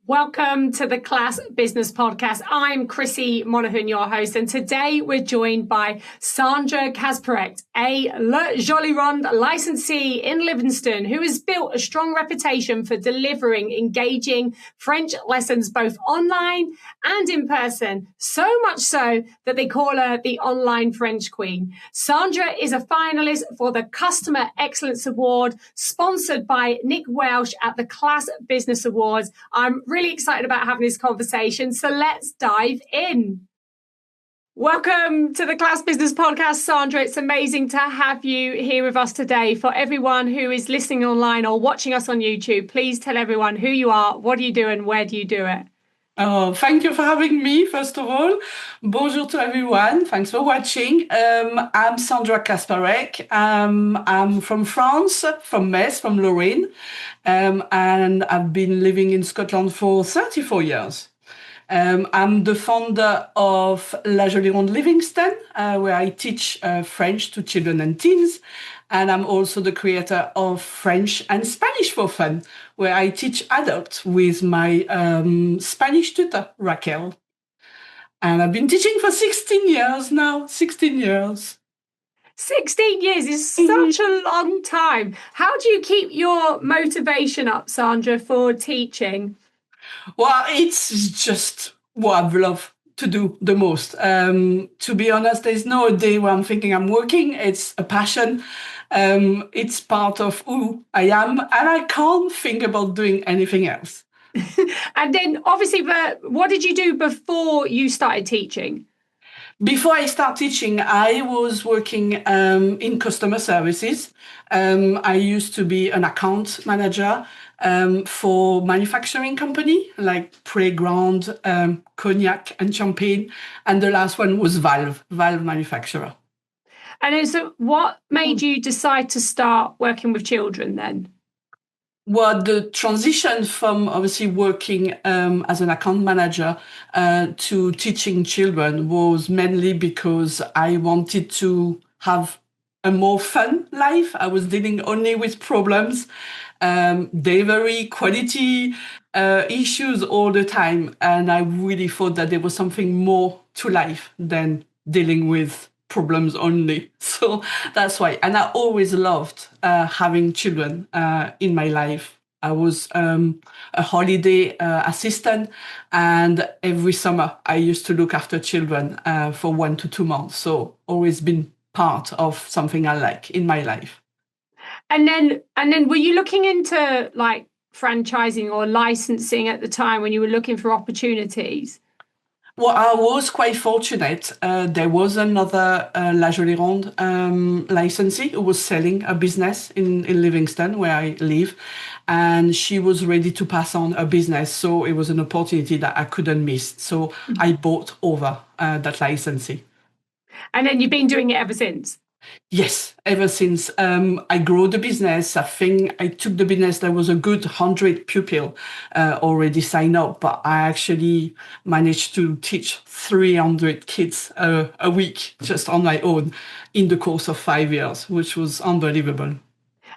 Welcome to the Class Business Podcast. I'm Chrissy Monaghan, your host, and today we're joined by Sandra Kasparek, a Le Joli Ronde licensee in Livingston, who has built a strong reputation for delivering engaging French lessons both online and in person, so much so that they call her the online French Queen. Sandra is a finalist for the Customer Excellence Award, sponsored by Nick Welsh at the Class Business Awards. I'm really excited about having this conversation, so let's dive in. Welcome to the Class Business Podcast, Sandra. It's amazing to have you here with us today. For everyone who is listening online or watching us on YouTube, please tell everyone who you are, what do you do, and where do you do it? Oh, thank you for having me, first of all. Bonjour to everyone. Thanks for watching. I'm Sandra Kasparek. I'm from France, from Metz, from Lorraine. And I've been living in Scotland for 34 years. I'm the founder of La Joli Ronde Livingston, where I teach French to children and teens. And I'm also the creator of French and Spanish for Fun, where I teach adults with my Spanish tutor, Raquel. And I've been teaching for 16 years now, 16 years. 16 years is such a long time. How do you keep your motivation up, Sandra, for teaching? Well, it's just what I've loved to do the most. To be honest, there's no day where I'm thinking I'm working. It's a passion. It's part of who I am, and I can't think about doing anything else. And then, obviously, what did you do before you started teaching? Before I started teaching, I was working in customer services. I used to be an account manager for manufacturing company like Playground, Cognac and Champagne. And the last one was Valve manufacturer. And then, so what made you decide to start working with children then? Well, the transition from obviously working as an account manager to teaching children was mainly because I wanted to have a more fun life. I was dealing only with problems, delivery, quality issues all the time. And I really thought that there was something more to life than dealing with problems only. So that's why. And I always loved having children in my life. I was a holiday assistant, and every summer I used to look after children for 1 to 2 months. So always been part of something I like in my life. And then were you looking into like franchising or licensing at the time when you were looking for opportunities? Well, I was quite fortunate. There was another La Joli Ronde licensee who was selling a business in Livingston, where I live, and she was ready to pass on a business. So it was an opportunity that I couldn't miss. So I bought over that licensee. And then you've been doing it ever since? Yes, ever since I grew the business. I think I took the business. There was a good 100 pupils already signed up, but I actually managed to teach 300 kids a week just on my own in the course of 5 years, which was unbelievable.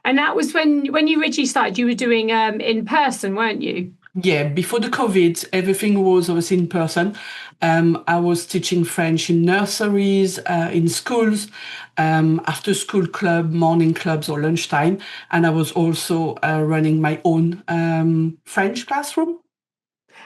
And that was when you originally started, you were doing in person, weren't you? Yeah, before the COVID, everything was obviously in person. I was teaching French in nurseries, in schools, after school club, morning clubs or lunchtime. And I was also running my own French classroom.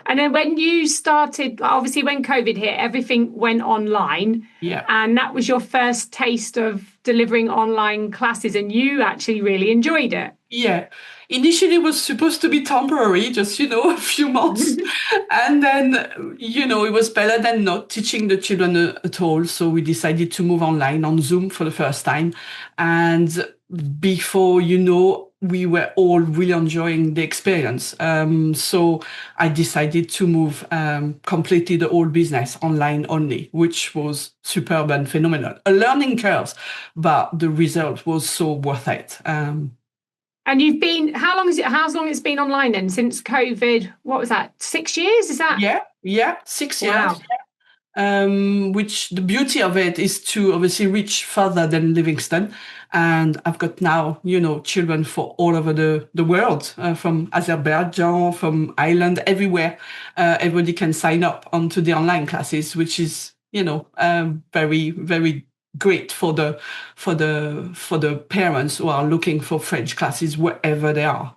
And then when you started, obviously when COVID hit, everything went online. Yeah. And that was your first taste of delivering online classes, and you actually really enjoyed it. Yeah. Initially, it was supposed to be temporary, just, a few months. And then, it was better than not teaching the children at all. So we decided to move online on Zoom for the first time. And before, we were all really enjoying the experience. So I decided to move completely the whole business online only, which was superb and phenomenal. A learning curve, but the result was so worth it. And you've been, how long it's been online then? Since COVID, what was that, 6 years? Is that? Yeah, 6 years. Wow. Which the beauty of it is to obviously reach further than Livingston. And I've got now, children for all over the world, from Azerbaijan, from Ireland, everywhere. Everybody can sign up onto the online classes, which is, very, very great for the parents who are looking for French classes wherever they are.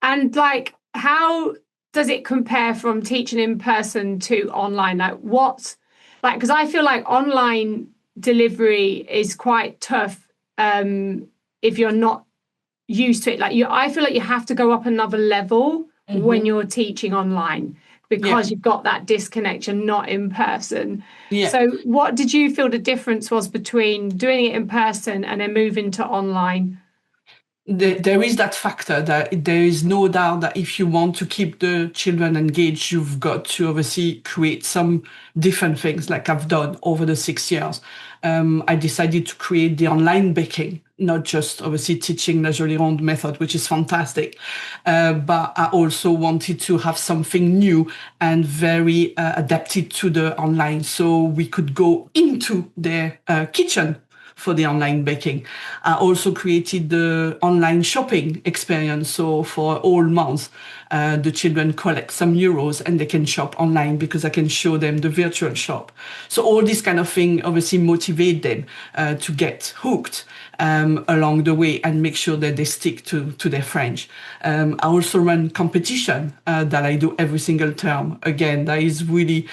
And like, how does it compare from teaching in person to online? Because I feel like online delivery is quite tough if you're not used to it. I feel like you have to go up another level when you're teaching online, because you've got that disconnection, not in person. Yeah. So what did you feel the difference was between doing it in person and then moving to online? There is that factor that there is no doubt that if you want to keep the children engaged, you've got to obviously create some different things like I've done over the 6 years. I decided to create the online baking, not just obviously teaching the Jolie Ronde method, which is fantastic. But I also wanted to have something new and very adapted to the online, so we could go into their kitchen for the online baking. I also created the online shopping experience. So for all months, the children collect some euros and they can shop online because I can show them the virtual shop. So all this kind of thing obviously motivate them to get hooked along the way and make sure that they stick to their French. I also run competition that I do every single term. Again, that is really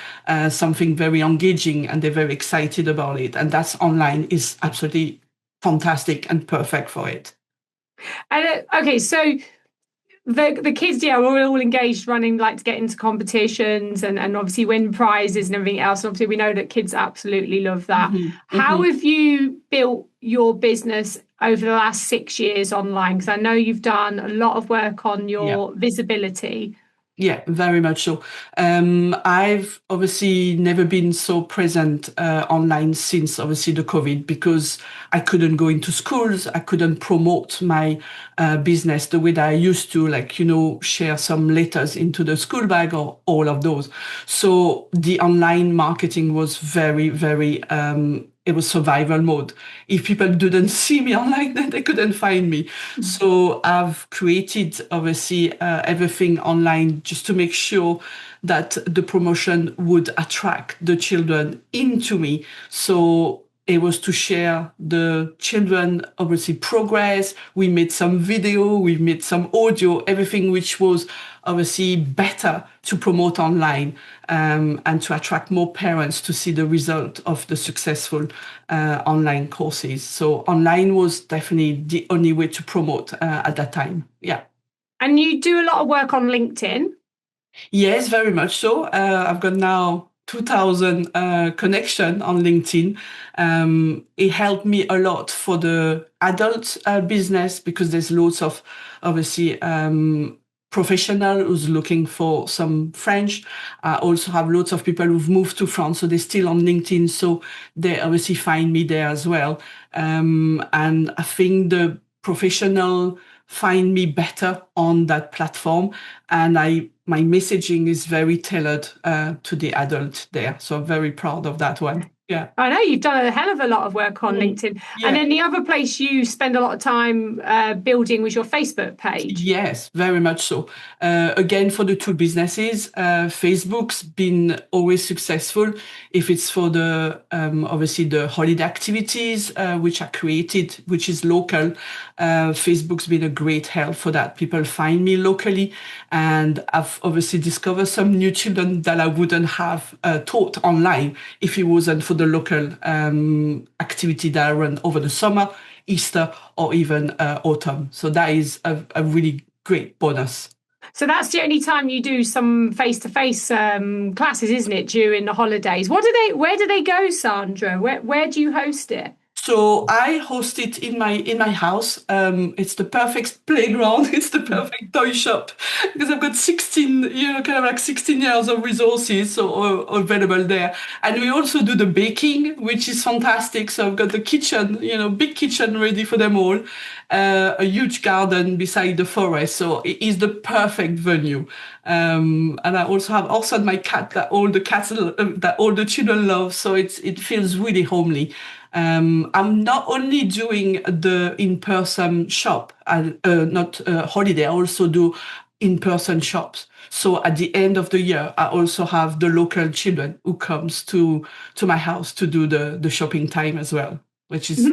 something very engaging and they're very excited about it. And that's online is absolutely fantastic and perfect for it. And okay, so the kids, we're all engaged running like to get into competitions and obviously win prizes and everything else. And obviously we know that kids absolutely love that. How have you built your business over the last 6 years online? Because I know you've done a lot of work on your visibility. Yeah, very much so. I've obviously never been so present online since obviously the COVID, because I couldn't go into schools. I couldn't promote my business the way that I used to, share some letters into the school bag or all of those. So the online marketing was very, very, it was survival mode. If people didn't see me online, then they couldn't find me. So I've created obviously everything online just to make sure that the promotion would attract the children into me. So it was to share the children obviously progress. We made some video, we made some audio, everything which was obviously better to promote online and to attract more parents to see the result of the successful online courses. So online was definitely the only way to promote at that time. Yeah. And you do a lot of work on LinkedIn? Yes, very much so. I've got now 2,000 connection on LinkedIn. It helped me a lot for the adult business because there's lots of obviously professional who's looking for some French. I also have lots of people who've moved to France, so they're still on LinkedIn, so they obviously find me there as well. And I think the professional find me better on that platform, and my messaging is very tailored to the adult there. So I'm very proud of that one. Yeah. I know you've done a hell of a lot of work on LinkedIn. Yeah. And then the other place you spend a lot of time building was your Facebook page. Yes, very much so. Again, for the two businesses, Facebook's been always successful. If it's for the, obviously the holiday activities, which are created, which is local, Facebook's been a great help for that. People find me locally, and I've obviously discovered some new children that I wouldn't have taught online if it wasn't for the local activity that I run over the summer, Easter, or even autumn. So that is a really great bonus. So that's the only time you do some face-to-face classes, isn't it, during the holidays? Where do they go, Sandra? Where do you host it? So I host it in my house. It's the perfect playground. It's the perfect toy shop because I've got 16 years of resources so available there. And we also do the baking, which is fantastic. So I've got the kitchen, big kitchen ready for them all. A huge garden beside the forest. So it is the perfect venue. And I also have my cat that all the children love. So it feels really homely. I'm not only doing the in-person shop and not holiday, I also do in-person shops. So at the end of the year, I also have the local children who comes to my house to do the shopping time as well, which is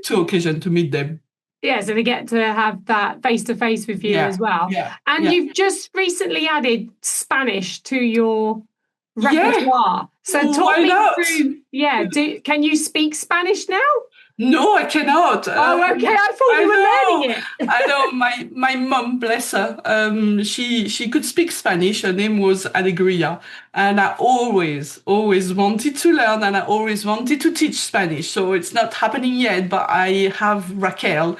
two occasions to meet them. Yeah, so they get to have that face-to-face with you as well. Yeah, and you've just recently added Spanish to your repertoire. So talk me through, can you speak Spanish now? No, I cannot. Oh, okay. I thought you were learning it. I know. My mom, bless her, she could speak Spanish. Her name was Alegria. And I always wanted to learn, and I always wanted to teach Spanish. So it's not happening yet, but I have Raquel.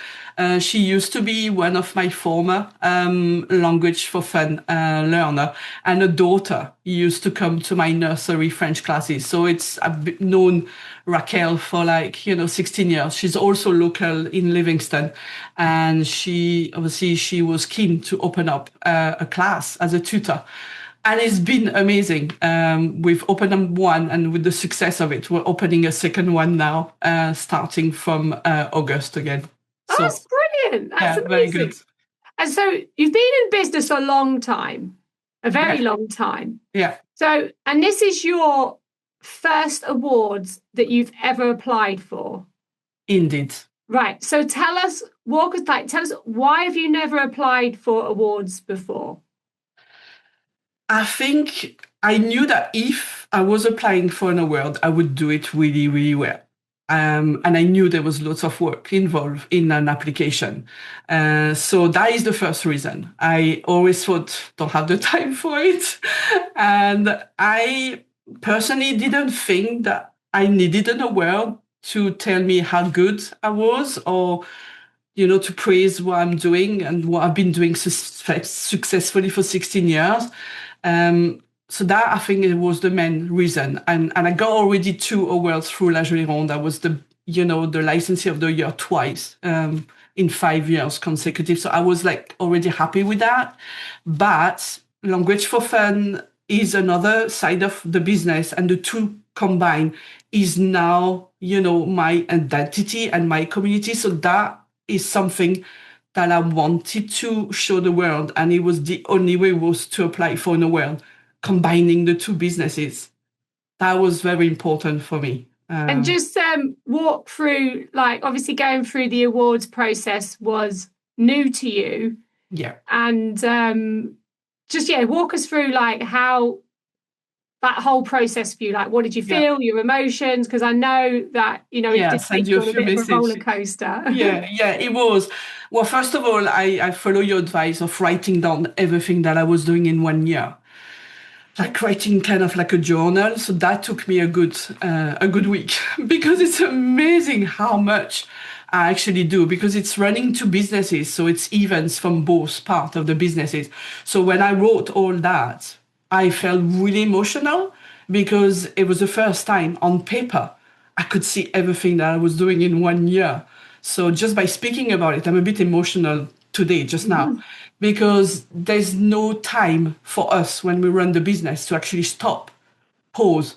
She used to be one of my former language for fun learner, and a daughter used to come to my nursery French classes. So I've known Raquel for 16 years. She's also local in Livingston, and she was keen to open up a class as a tutor. And it's been amazing. We've opened up one, and with the success of it, we're opening a second one now, starting from August again. So, that's brilliant. That's amazing. Very good. And so you've been in business a long time, a very long time. Yeah. So, and this is your first awards that you've ever applied for. Indeed. Right. So tell us why have you never applied for awards before? I think I knew that if I was applying for an award, I would do it really, really well. And I knew there was lots of work involved in an application. So that is the first reason. I always thought, don't have the time for it. And I personally didn't think that I needed an award to tell me how good I was, or, to praise what I'm doing and what I've been doing successfully for 16 years. So that, I think, it was the main reason. And I got already 2 awards through La Jolie Ronde. I was the licensee of the year twice in 5 years consecutive. So I was already happy with that. But Language for Fun is another side of the business, and the two combined is now, my identity and my community. So that is something that I wanted to show the world. And it was the only way was to apply for an award, combining the two businesses. That was very important for me. And just walk through, obviously going through the awards process was new to you. Yeah. And walk us through how that whole process for you. What did you feel, your emotions? Because I know that, it did take you on a bit of a roller coaster. Yeah, it was. Well, first of all, I follow your advice of writing down everything that I was doing in 1 year. Writing kind of like a journal. So that took me a good week because it's amazing how much I actually do, because it's running 2 businesses. So it's events from both parts of the businesses. So when I wrote all that, I felt really emotional because it was the first time on paper I could see everything that I was doing in 1 year. So just by speaking about it, I'm a bit emotional today, just now, because there's no time for us when we run the business to actually stop, pause,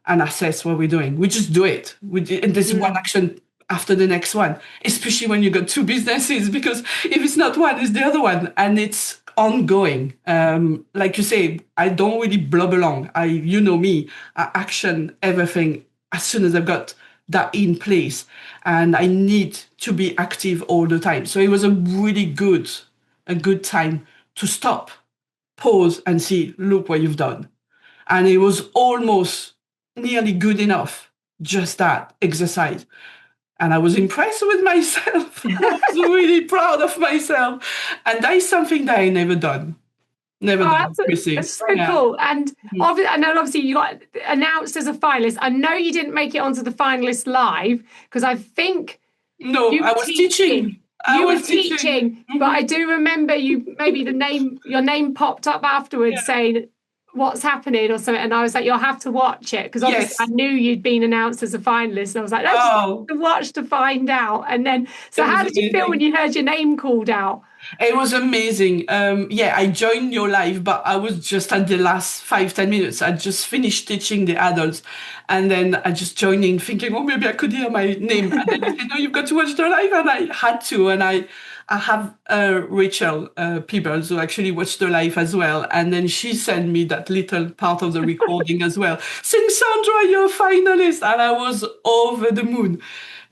and assess what we're doing. We just do it. And there's one action after the next one, especially when you got 2 businesses, because if it's not one, it's the other one, and it's ongoing. Like you say, I don't really blob along. Me, I action everything as soon as I've got that in place, and I need to be active all the time. So it was a really good time to stop, pause, and see, look what you've done. And it was almost nearly good enough, just that exercise. And I was impressed with myself. I was really proud of myself. And that is something that I never done. That's so cool. And obviously you got announced as a finalist. I know you didn't make it onto the finalist live because I think I was teaching. You were teaching, but I do remember your name popped up afterwards saying what's happening or something, and I was like, you'll have to watch it, because obviously I knew you'd been announced as a finalist, and I was like, let's to watch to find out. And then, so how did you feel when you heard your name called out? It was amazing. Yeah, I joined your live, but I was just at the last 5, 10 minutes. I just finished teaching the adults, and then I just joined in thinking, oh, maybe I could hear my name. And then you said, no, you've got to watch the live, and I had to. And I have Rachel Peebles who actually watched the live as well, and then she sent me that little part of the recording as well, saying, Sandra, you're a finalist, and I was over the moon.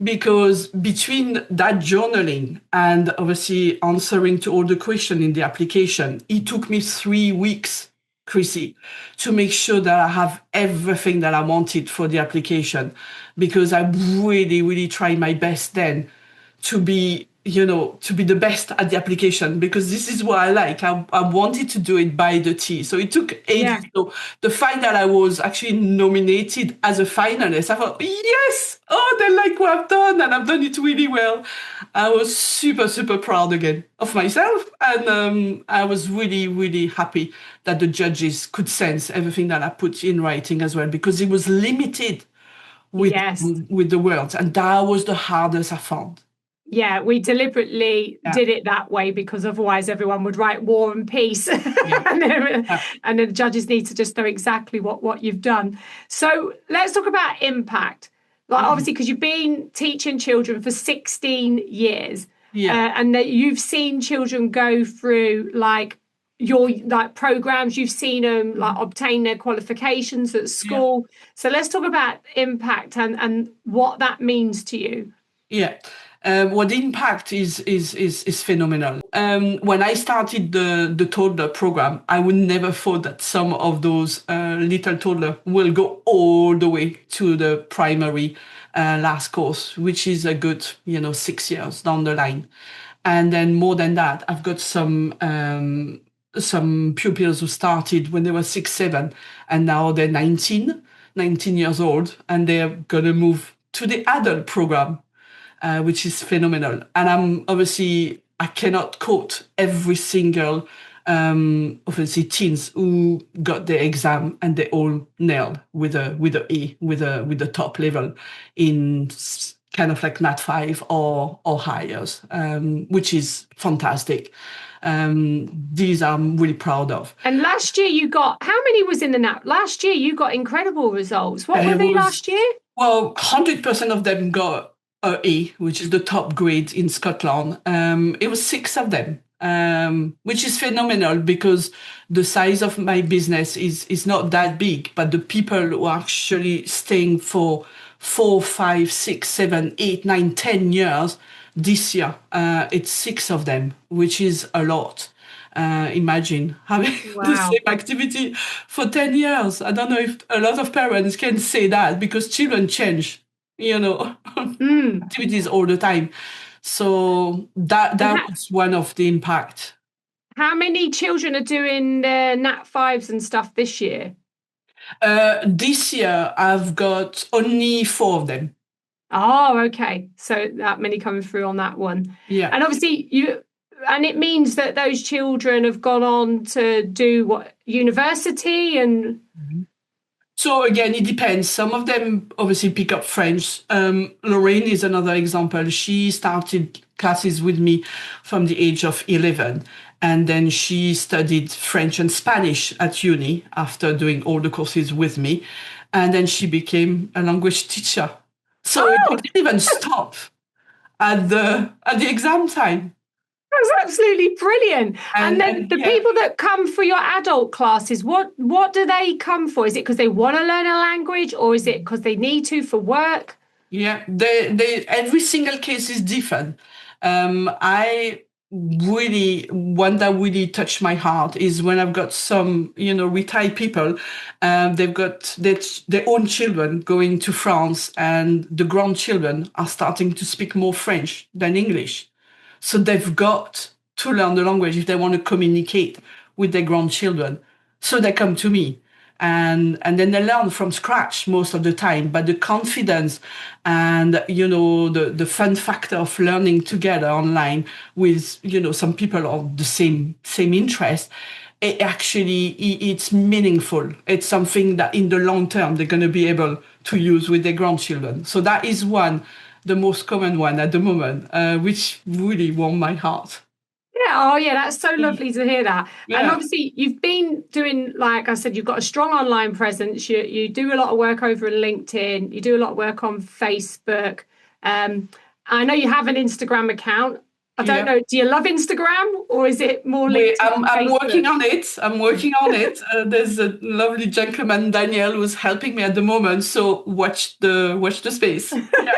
Because between that journaling and obviously answering to all the questions in the application, it took me 3 weeks, Chrissy, to make sure that I have everything that I wanted for the application. Because I really, really tried my best then to be the best at the application, because this is what I like. I wanted to do it by the T. So it took ages. Yeah. So the fact that I was actually nominated as a finalist, I thought, yes, oh, they like what I've done, and I've done it really well. I was super, super proud again of myself. And I was really, really happy that the judges could sense everything that I put in writing as well, because it was limited with, Yes. with the words. And that was the hardest I found. Yeah, we deliberately did it that way because otherwise everyone would write War and Peace. And the judges need to just know exactly what you've done. So let's talk about impact. Like obviously, because you've been teaching children for 16 years, and that you've seen children go through like your programs, you've seen them like obtain their qualifications at school. So let's talk about impact and what that means to you. Well, the impact is phenomenal. When I started the toddler program, I would never thought that some of those little toddler will go all the way to the primary last course, which is a good 6 years down the line. And then more than that, I've got some pupils who started when they were 6, 7, and now they're 19 years old, and they're gonna move to the adult program. Which is phenomenal. And I cannot quote every single, obviously teens who got the exam and they all nailed with a E, with the top level in kind of like Nat 5 or higher, which is fantastic. These I'm really proud of. And last year you got, how many was in the Nat? Last year you got incredible results. What were they last year? Well, 100% of them got E, which is the top grade in Scotland. It was 6 of them, which is phenomenal because the size of my business is not that big, but the people who are actually staying for 4, 5, 6, 7, 8, 9, 10 years this year, it's 6 of them, which is a lot. Imagine having the same activity for 10 years. I don't know if a lot of parents can say that because children change. Activities all the time. So that was one of the impact. How many children are doing Nat 5s and stuff this year? This year, I've got only 4 of them. Oh, okay. So that many coming through on that one. Yeah. And obviously and it means that those children have gone on to do what, university and... Mm-hmm. So again, it depends. Some of them obviously pick up French. Lorraine is another example. She started classes with me from the age of 11. And then she studied French and Spanish at uni after doing all the courses with me. And then she became a language teacher. So it didn't even stop at the exam time. That's absolutely brilliant. And then the people that come for your adult classes, what do they come for? Is it because they want to learn a language, or is it because they need to for work? Yeah, every single case is different. I really, one that really touched my heart is when I've got some, retired people, they've got their own children going to France, and the grandchildren are starting to speak more French than English. So they've got to learn the language if they want to communicate with their grandchildren. So they come to me, and then they learn from scratch most of the time. But the confidence and, the fun factor of learning together online with, some people of the same interest, it's meaningful. It's something that in the long term, they're going to be able to use with their grandchildren. So that is the most common one at the moment, which really warmed my heart. Yeah, Oh, yeah, that's so lovely to hear that. And Yeah. obviously, you've been doing, like I said, you've got a strong online presence. You do a lot of work over on LinkedIn. You do a lot of work on Facebook. I know you have an Instagram account. I don't Yeah. know. Do you love Instagram or is it more LinkedIn and I'm Facebook? working on it. I'm working on it. There's a lovely gentleman, Daniel, who's helping me at the moment. So watch the space. Yeah.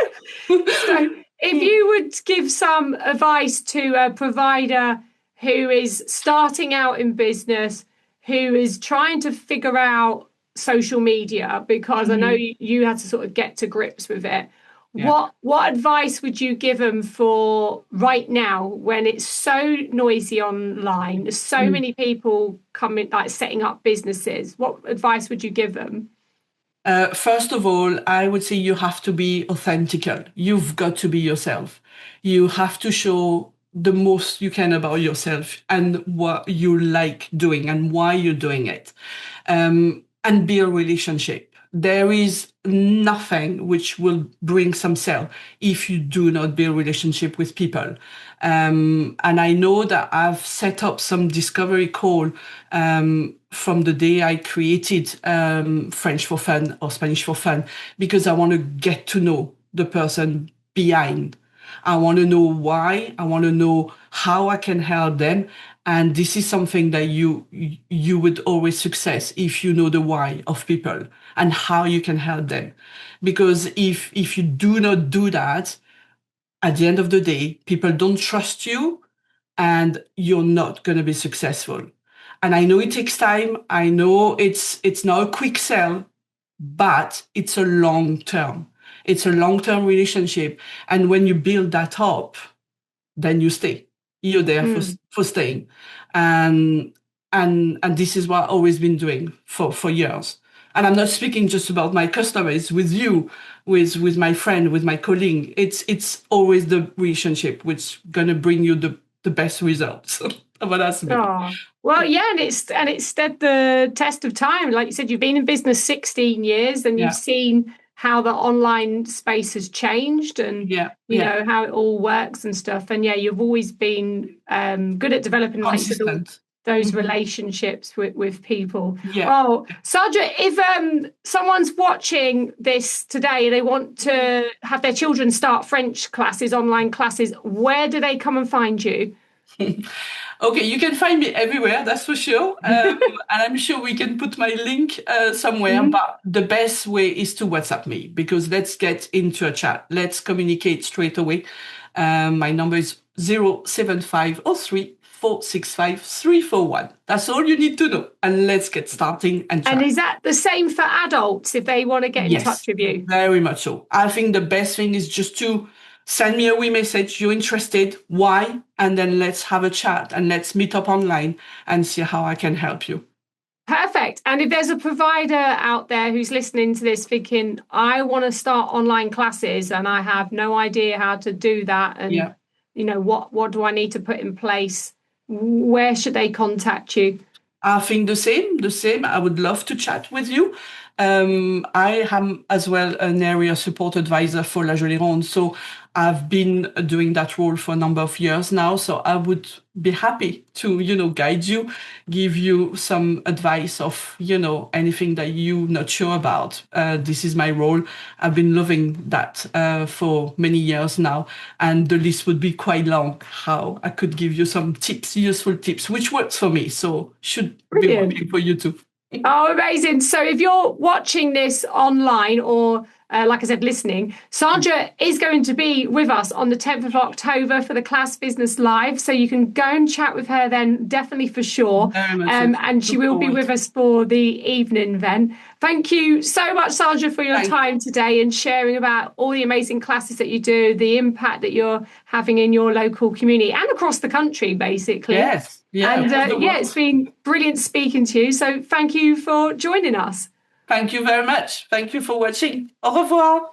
So, if you would give some advice to a provider who is starting out in business, who is trying to figure out social media, because I know Mhm. you had to sort of get to grips with it. Yeah. What advice would you give them for right now when it's so noisy online? There's so Mm. many people coming, like setting up businesses. What advice would you give them? First of all, I would say you have to be authentical. You've got to be yourself. You have to show the most you can about yourself and what you like doing and why you're doing it. And build relationship. There is nothing which will bring some sale if you do not build relationship with people. And I know that I've set up some discovery call from the day I created French for Fun or Spanish for Fun, because I want to get to know the person behind. I want to know why. I want to know how I can help them. And this is something that you would always success if you know the why of people and how you can help them. Because if you do not do that, at the end of the day, people don't trust you and you're not going to be successful. And I know it takes time. I know it's not a quick sell, but it's a long term. It's a long-term relationship. And when you build that up, then you stay. You're there Mm. for staying. And and this is what I've always been doing for years. And I'm not speaking just about my customers, with you, with my friend, with my colleague. It's always the relationship which gonna bring you the best results. But that's me. Oh, well, yeah, and it's stood the test of time. Like you said, you've been in business 16 years and you've Yeah, seen how the online space has changed and yeah, you yeah. know how it all works and stuff. And yeah, you've always been good at developing, like you said, Consistent. those Mhm. relationships with people. Yeah. Well, Sandra, if someone's watching this today, they want to have their children start French classes, online classes, where do they come and find you? Okay, you can find me everywhere, that's for sure. And I'm sure we can put my link somewhere, Mhm. but the best way is to WhatsApp me, because let's get into a chat. Let's communicate straight away. My number is 07503 465 341. That's all you need to know. And let's get starting and And chat. is that the same for adults if they want to get in touch Yes, with you? very much so. I think the best thing is just to send me a wee message. You're interested? Why? And then let's have a chat and let's meet up online and see how I can help you. Perfect. And if there's a provider out there who's listening to this thinking, I want to start online classes and I have no idea how to do that, and Yeah. you know, what do I need to put in place? Where should they contact you? I think the same, the same. I would love to chat with you. I am as well an area support advisor for La Jolie Ronde. So I've been doing that role for a number of years now. So I would be happy to, guide you, give you some advice of, anything that you're not sure about. This is my role. I've been loving that for many years now. And the list would be quite long, how I could give you some tips, useful tips, which works for me. So should be Brilliant. working for you too. Oh, amazing. So if you're watching this online or, like I said, listening, Sandra is going to be with us on the 10th of October for the Class Business Live. So you can go and chat with her then, definitely for sure. Very much so. And she Look will be forward. with us for the evening then. Thank you so much, Sandra, for your Thank time today and sharing about all the amazing classes that you do, the impact that you're having in your local community and across the country, basically. Yes. Yeah. And Across the yeah, it's world. been brilliant speaking to you. So thank you for joining us. Thank you very much. Thank you for watching. Au revoir.